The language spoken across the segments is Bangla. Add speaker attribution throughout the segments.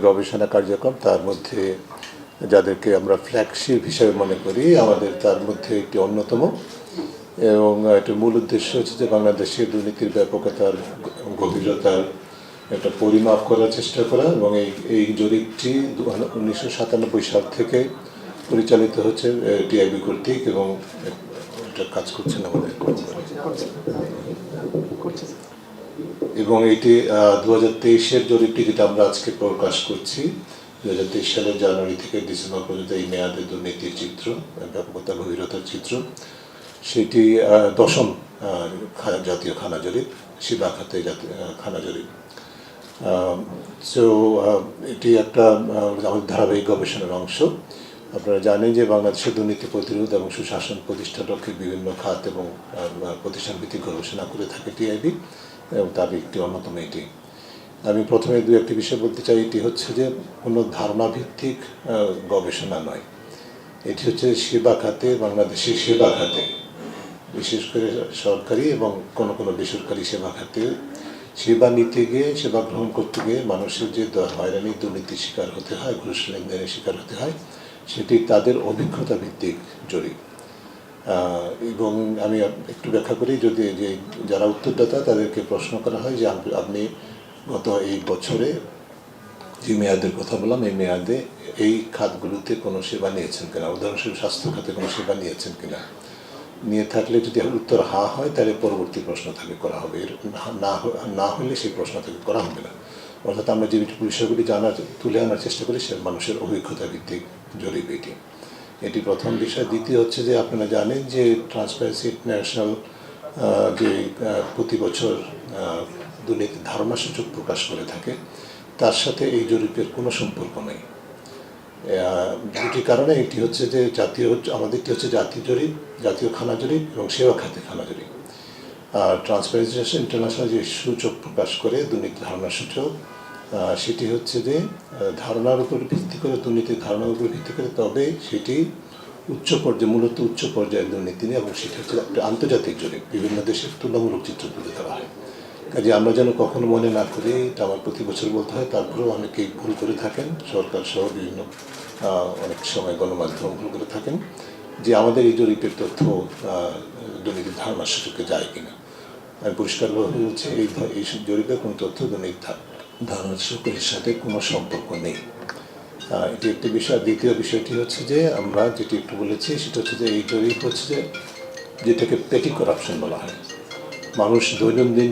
Speaker 1: গবেষণা কার্যক্রম তার মধ্যে যাদেরকে আমরা ফ্ল্যাগশিপ হিসেবে মনে করি আমাদের তার মধ্যে একটি অন্যতম, এবং এটার মূল উদ্দেশ্য হচ্ছে যে বাংলাদেশের দুর্নীতির ব্যাপকতার গভীরতার একটা পরিমাপ করার চেষ্টা করা, এবং এই জরিপটি 1997 সাল থেকে পরিচালিত হচ্ছে টিআইবি কর্তৃক, এবং এটা কাজ করছেন আমাদের, এবং এটি 2023-এর জরিপটি যেটা আমরা আজকে প্রকাশ করছি 2023 সালের জানুয়ারি থেকে ডিসেম্বর পর্যন্ত এই মেয়াদে দুর্নীতির চিত্র, ব্যাপকতা গভীরতার চিত্র, সেটি 10ম জাতীয় খানা জরিপ, সেবা খাতে খানা জরিপ। সো এটি একটা আমাদের ধারাবাহিক গবেষণার অংশ। আপনারা জানেন যে বাংলাদেশের দুর্নীতি প্রতিরোধ এবং সুশাসন প্রতিষ্ঠার লক্ষ্যে বিভিন্ন খাত এবং প্রতিষ্ঠান ভিত্তিক গবেষণা করে থাকে টিআইবি, এবং তার একটি অন্যতম এটি। আমি প্রথমে একটি বিষয় বলতে চাই, এটি হচ্ছে যে কোনো ধারণা ভিত্তিক গবেষণা নয়, এটি হচ্ছে সেবা খাতে, বাংলাদেশের সেবা খাতে, বিশেষ করে সরকারি এবং কোনো বেসরকারি সেবা খাতে সেবা নিতে গিয়ে, সেবা গ্রহণ করতে গিয়ে মানুষের যে হয়রানি দুর্নীতির শিকার হতে হয়, ঘুষ লেনদেনের শিকার হতে হয়, সেটি তাদের অভিজ্ঞতা ভিত্তিক জরিপ। এবং আমি একটু ব্যাখ্যা করি, যদি যে যারা উত্তরদাতা তাদেরকে প্রশ্ন করা হয় যে আপনি গত এই বছরে যে মেয়াদের কথা বললাম, এই মেয়াদে এই খাতগুলোতে কোনো সেবা নিয়েছেন কিনা, উদাহরণস্বরূপ স্বাস্থ্য খাতে কোনো সেবা নিয়েছেন কিনা, নিয়ে থাকলে যদি উত্তর হ্যাঁ হয় তাহলে পরবর্তী প্রশ্ন তাকে করা হবে, না হলে সেই প্রশ্ন তাকে করা হবে না। অর্থাৎ আমরা যে বিষয়গুলি তুলে আনার চেষ্টা করি সে মানুষের অভিজ্ঞতা ভিত্তিক জরিপ এটি প্রথম বিষয়। দ্বিতীয় হচ্ছে যে আপনারা জানেন যে ট্রান্সপারেন্সি ইন্টারন্যাশনাল যে প্রতি বছর দুর্নীতির ধারণা সূচক প্রকাশ করে থাকে, তার সাথে এই জরিপের কোনো সম্পর্ক নেই। দুটি কারণে, একটি হচ্ছে যে আমাদেরটি হচ্ছে জাতীয় জরিপ, জাতীয় খানা জরিপ, এবং সেবা খাতে খানা জরিপ। আর ট্রান্সপারেন্সি ইন্টারন্যাশনাল যে সূচক প্রকাশ করে দুর্নীতির ধারণা সূচক, সেটি হচ্ছে যে ধারণার উপর ভিত্তি করে, দুর্নীতির ধারণার উপর ভিত্তি করে, তবে সেটি মূলত উচ্চ পর্যায়ের দুর্নীতি নিয়ে, এবং সেটি হচ্ছে একটা আন্তর্জাতিক জরিপ, বিভিন্ন দেশের তুলনামূলক চিত্র তুলে ধরা হয়। কাজে আমরা যেন কখনো মনে না করি, এটা আমার প্রতি বছর বলতে হয়, তারপরেও অনেকেই ভুল করে থাকেন, সরকার সহ বিভিন্ন অনেক সময় গণমাধ্যম ভুল করে থাকেন, যে আমাদের এই জরিপের তথ্য দুর্নীতির ধারণা সূচকে যায় কিনা। আমি পরিষ্কারভাবে বলছি, এই জরিপের কোনো তথ্য দুর্নীতির ধারণা সূচকের সাথে কোনো সম্পর্ক নেই। এটি একটি বিষয়। দ্বিতীয় বিষয়টি হচ্ছে যে আমরা যেটি একটু বলেছি, সেটা হচ্ছে যে এই জরিপ হচ্ছে যে যেটাকে পেটি করাপশন বলা হয়, মানুষের দৈনন্দিন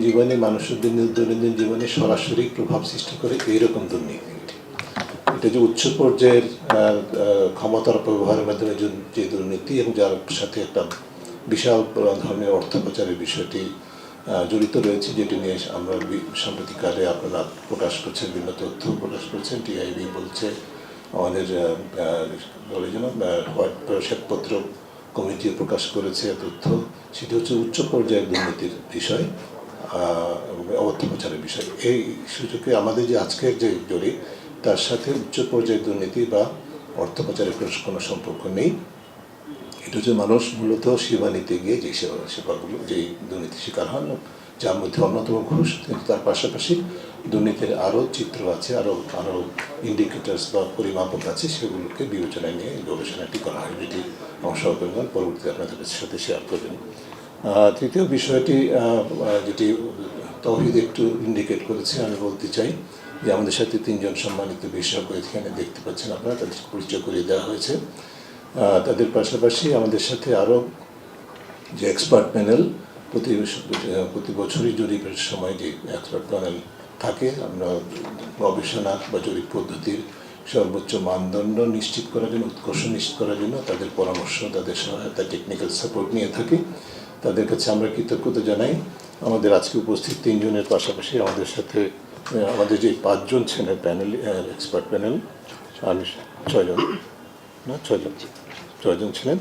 Speaker 1: জীবনে সরাসরি প্রভাব সৃষ্টি করে এইরকম দুর্নীতি। এটা যে উচ্চ পর্যায়ের ক্ষমতার অপব্যবহারের মাধ্যমে যে দুর্নীতি, এবং যার সাথে একটা বিশাল ধরনের অর্থ পাচারের বিষয়টি জড়িত রয়েছে, যেটি নিয়ে আমরা সাম্প্রতিককালে আপনারা প্রকাশ করছেন, বিভিন্ন তথ্য প্রকাশ করছেন। টিআইবি বলছে, আমাদের বলে যেন শ্বেতপত্র কমিটি প্রকাশ করেছে তথ্য, সেটি হচ্ছে উচ্চ পর্যায়ের দুর্নীতির বিষয়, অর্থ পাচারের বিষয়। এই সুযোগে আমাদের যে আজকের যে জরিপ, তার সাথে উচ্চ পর্যায়ের দুর্নীতি বা অর্থ পাচারের কোনো সম্পর্ক নেই। এটা হচ্ছে মানুষ মূলত সেবা নিতে গিয়ে যে সেবাগুলো, যেই দুর্নীতির শিকার হন, যার মধ্যে অন্যতম ঘুষ, কিন্তু তার পাশাপাশি দুর্নীতির আরও চিত্র আছে, আরও ইন্ডিকেটার্স বা পরিমাপক আছে, সেগুলোকে বিবেচনায় নিয়ে গবেষণাটি করা হয়, যেটি আমার সহকর্মীগণ পরবর্তীতে আপনাদের সাথে শেয়ার করবেন। তৃতীয় বিষয়টি যেটি তৌহিদ একটু ইন্ডিকেট করেছে, আমি বলতে চাই যে আমাদের সাথে 3 জন সম্মানিত বিশেষজ্ঞ এখানে দেখতে পাচ্ছেন আপনারা, তাদের পরিচয় করিয়ে দেওয়া হয়েছে। তাদের পাশাপাশি আমাদের সাথে আরও যে এক্সপার্ট প্যানেল, প্রতি বছরই জরিপের সময় যে এক্সপার্ট প্যানেল থাকে, আমরা গবেষণা বা জরিপ পদ্ধতির সর্বোচ্চ মানদণ্ড নিশ্চিত করার জন্য, উৎকর্ষ নিশ্চিত করার জন্য তাদের পরামর্শ, তাদের সহায়তা, টেকনিক্যাল সাপোর্ট নিয়ে থাকি। তাদের কাছে আমরা কৃতজ্ঞতা জানাই। আমাদের আজকে উপস্থিত 3 জনের পাশাপাশি আমাদের সাথে আমাদের যে 5 জন ছিলেন প্যানেল, এক্সপার্ট প্যানেল, আমি 6 জন ছিলেন।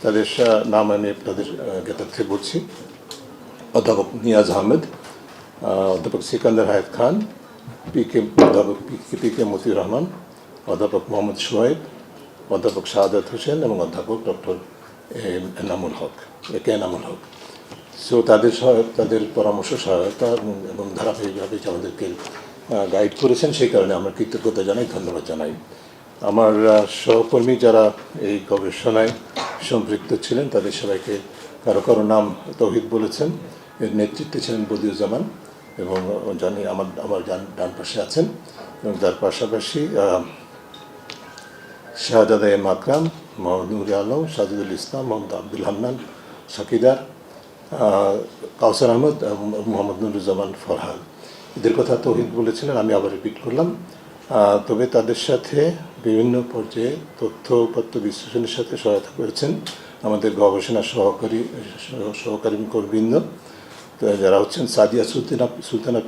Speaker 1: তাদের নাম আমি তাদের জ্ঞাতার্থে বলছি: অধ্যাপক নিয়াজ আহমেদ, অধ্যাপক সিকান্দার হায়াত খান, অধ্যাপক পি.কে. মতিউর রহমান, অধ্যাপক মোহাম্মদ সোহেব, অধ্যাপক শাহাদাত হোসেন, এবং অধ্যাপক ডক্টর এনামুল হক। সো তাদের পরামর্শ, সহায়তা এবং ধারাবাহিকভাবে আমাদেরকে গাইড করেছেন, সেই কারণে আমরা কৃতজ্ঞতা জানাই, ধন্যবাদ জানাই। আমার সহকর্মী যারা এই গবেষণায় সম্পৃক্ত ছিলেন তাদের সবাইকে কারো কারো নাম তৌহিদ বলেছেন। এর নেতৃত্বে ছিলেন বদিউজ্জামান এবং জানি আমার ডান পাশে আছেন, এবং তার পাশাপাশি শাহজাদা এম আকরাম, মোহাম্মদ নুরে আলম, সাজিদুল ইসলাম, মোহাম্মদ আব্দুল হান্নান, সাকিদার, কাউসার আহমদ, মোহাম্মদ নুরুজ্জামান ফরহান। এদের কথা তৌহিদ বলেছিলেন, আমি আবার রিপিট করলাম। তবে তাদের সাথে বিভিন্ন পর্যায়ে তথ্য উপাত্ত বিশ্লেষণের সাথে সহায়তা করেছেন আমাদের গবেষণা সহকারী কর্মীবৃন্দ, যারা হচ্ছেন সাদিয়া সুলতানা